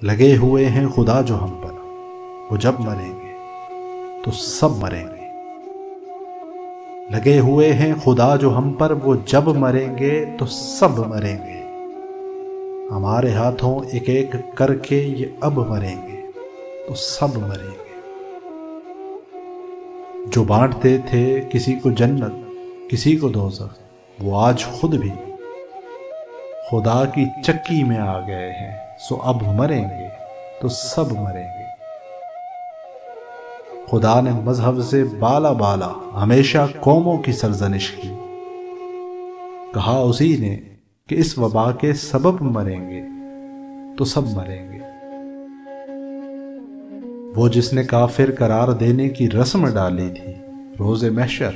لگے ہوئے ہیں خدا جو ہم پر، وہ جب مریں گے تو سب مریں گے۔ لگے ہوئے ہیں خدا جو ہم پر، وہ جب مریں گے تو سب مریں گے۔ ہمارے ہاتھوں ایک ایک کر کے یہ اب مریں گے تو سب مریں گے۔ جو بانٹتے تھے کسی کو جنت کسی کو دوزخ، وہ آج خود بھی خدا کی چکی میں آ گئے ہیں، سو اب مریں گے تو سب مریں گے۔ خدا نے مذہب سے بالا بالا ہمیشہ قوموں کی سرزنش کی، کہا اسی نے کہ اس وبا کے سبب مریں گے تو سب مریں گے۔ وہ جس نے کافر قرار دینے کی رسم ڈالی تھی روز محشر،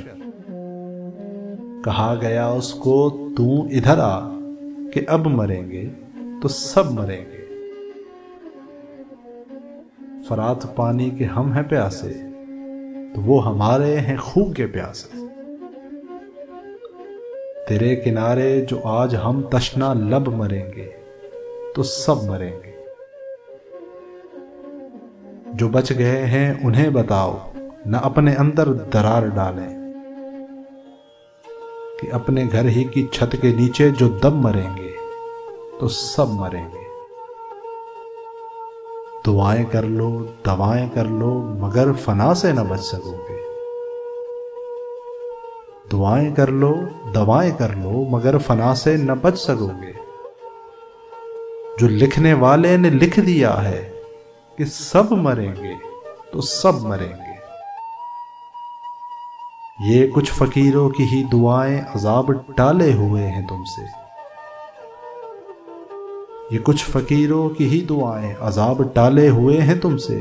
کہا گیا اس کو تو ادھر آ کہ اب مریں گے تو سب مریں گے۔ فرات پانی کے ہم ہیں پیاسے تو وہ ہمارے ہیں خون کے پیاسے۔ تیرے کنارے جو آج ہم تشنا لب مریں گے تو سب مریں گے۔ جو بچ گئے ہیں انہیں بتاؤ نہ اپنے اندر درار ڈالیں، کہ اپنے گھر ہی کی چھت کے نیچے جو دب مریں گے تو سب مریں گے۔ دعائیں کر لو دوائیں کر لو مگر فنا سے نہ بچ سکو گے۔ دعائیں کر لو دوائیں کر لو مگر فنا سے نہ بچ سکو گے۔ جو لکھنے والے نے لکھ دیا ہے کہ سب مریں گے تو سب مریں گے۔ یہ کچھ فقیروں کی ہی دعائیں عذاب ٹالے ہوئے ہیں تم سے۔ یہ کچھ فقیروں کی ہی دعائیں عذاب ٹالے ہوئے ہیں تم سے۔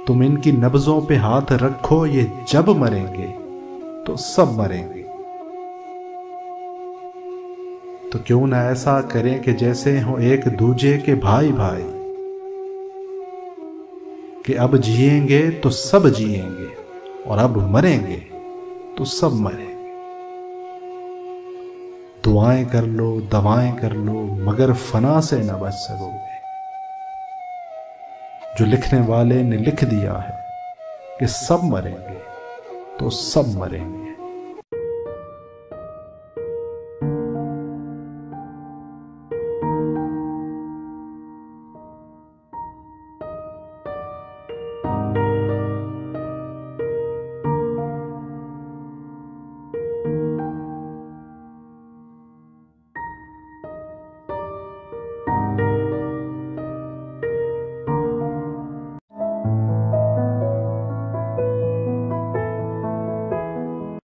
تم ان کی نبضوں پہ ہاتھ رکھو، یہ جب مریں گے تو سب مریں گے۔ تو کیوں نہ ایسا کریں کہ جیسے ہوں ایک دوجے کے بھائی بھائی، کہ اب جئیں گے تو سب جئیں گے اور اب مریں گے تو سب مریں گے۔ دعائیں کر لو دوائیں کر لو مگر فنا سے نہ بچ سکو گے۔ جو لکھنے والے نے لکھ دیا ہے کہ سب مریں گے تو سب مریں گے۔